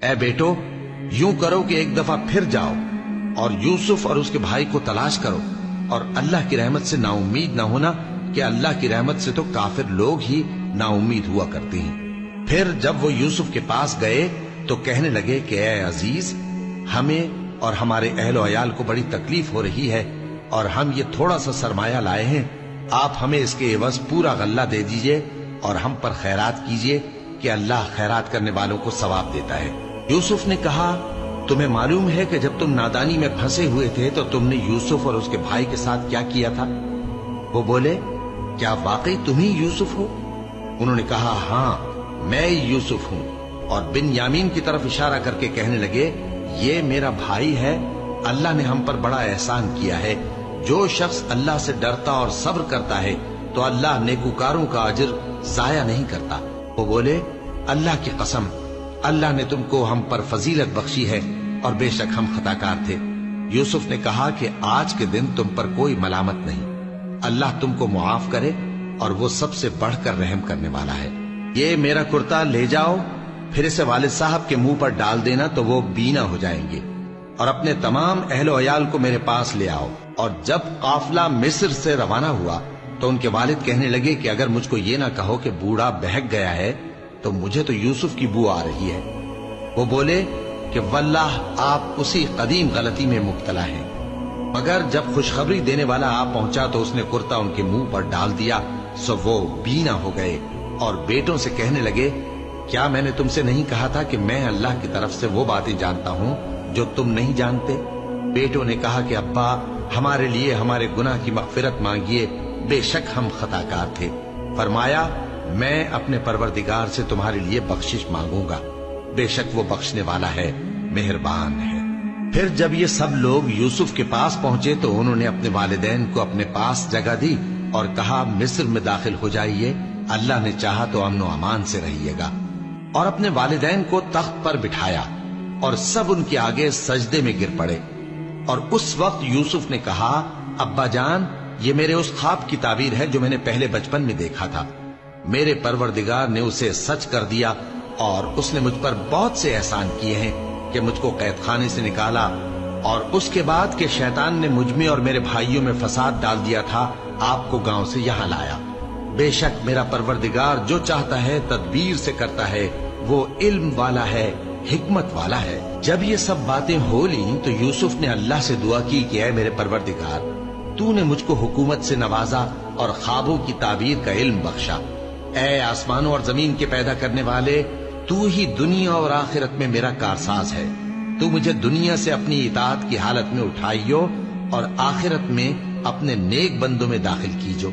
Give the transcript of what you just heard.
اے بیٹو، یوں کرو کہ ایک دفعہ پھر جاؤ اور یوسف اور اس کے بھائی کو تلاش کرو، اور اللہ کی رحمت سے نا امید نہ ہونا کہ اللہ کی رحمت سے تو کافر لوگ ہی نا امید ہوا کرتے ہیں۔ پھر جب وہ یوسف کے پاس گئے تو کہنے لگے کہ اے عزیز، ہمیں اور ہمارے اہل و عیال کو بڑی تکلیف ہو رہی ہے، اور ہم یہ تھوڑا سا سرمایہ لائے ہیں، آپ ہمیں اس کے عوض پورا غلہ دے دیجئے اور ہم پر خیرات کیجئے کہ اللہ خیرات کرنے والوں کو ثواب دیتا ہے۔ یوسف نے کہا، تمہیں معلوم ہے کہ جب تم نادانی میں پھنسے ہوئے تھے تو تم نے یوسف اور اس کے بھائی کے ساتھ کیا کیا تھا؟ وہ بولے، کیا واقعی تم ہی یوسف ہو؟ انہوں نے کہا، ہاں میں یوسف ہوں، اور بن یامین کی طرف اشارہ کر کے کہنے لگے، یہ میرا بھائی ہے، اللہ نے ہم پر بڑا احسان کیا ہے۔ جو شخص اللہ سے ڈرتا اور صبر کرتا ہے تو اللہ نیکوکاروں کا اجر ضائع نہیں کرتا۔ وہ بولے، اللہ کی قسم، اللہ نے تم کو ہم پر فضیلت بخشی ہے، اور بے شک ہم خطاکار تھے۔ یوسف نے کہا کہ آج کے دن تم پر کوئی ملامت نہیں، اللہ تم کو معاف کرے، اور وہ سب سے بڑھ کر رحم کرنے والا ہے۔ یہ میرا کرتا لے جاؤ، پھر اسے والد صاحب کے منہ پر ڈال دینا تو وہ بینا ہو جائیں گے، اور اپنے تمام اہل و عیال کو میرے پاس لے آؤ۔ اور جب قافلہ مصر سے روانہ ہوا تو ان کے والد کہنے لگے کہ اگر مجھ کو یہ نہ کہو کہ بوڑھا بہک گیا ہے تو مجھے تو یوسف کی بو آ رہی ہے۔ وہ بولے کہ واللہ آپ اسی قدیم غلطی میں مبتلا ہیں۔ مگر جب خوشخبری دینے والا آپ پہنچا تو اس نے کرتا ان کے منہ پر ڈال دیا، سو وہ بینا ہو گئے، اور بیٹوں سے کہنے لگے، کیا میں نے تم سے نہیں کہا تھا کہ میں اللہ کی طرف سے وہ باتیں جانتا ہوں جو تم نہیں جانتے؟ بیٹوں نے کہا کہ ابا، ہمارے لیے ہمارے گناہ کی مغفرت مانگیے، بے شک ہم خطاکار تھے۔ فرمایا، میں اپنے پروردگار سے تمہارے لیے بخشش مانگوں گا، بے شک وہ بخشنے والا ہے، مہربان ہے۔ پھر جب یہ سب لوگ یوسف کے پاس پہنچے تو انہوں نے اپنے والدین کو اپنے پاس جگہ دی اور کہا، مصر میں داخل ہو جائیے، اللہ نے چاہا تو امن و امان سے رہیے گا۔ اور اپنے والدین کو تخت پر بٹھایا، اور سب ان کے آگے سجدے میں گر پڑے۔ اور اس وقت یوسف نے کہا، ابا جان، یہ میرے اس خواب کی تعبیر ہے جو میں نے پہلے بچپن میں دیکھا تھا۔ میرے پروردگار نے اسے سچ کر دیا، اور اس نے مجھ پر بہت سے احسان کیے ہیں کہ مجھ کو قید خانے سے نکالا، اور اس کے بعد کہ شیطان نے مجھ میں اور میرے بھائیوں میں فساد ڈال دیا تھا، آپ کو گاؤں سے یہاں لایا۔ بے شک میرا پروردگار جو چاہتا ہے تدبیر سے کرتا ہے، وہ علم والا ہے، حکمت والا ہے۔ جب یہ سب باتیں ہو لیں تو یوسف نے اللہ سے دعا کی کہ اے میرے پروردگار، تو نے مجھ کو حکومت سے نوازا اور خوابوں کی تعبیر کا علم بخشا۔ اے آسمانوں اور زمین کے پیدا کرنے والے، تو ہی دنیا اور آخرت میں میرا کارساز ہے۔ تو مجھے دنیا سے اپنی اطاعت کی حالت میں اٹھائیو، اور آخرت میں اپنے نیک بندوں میں داخل کیجو۔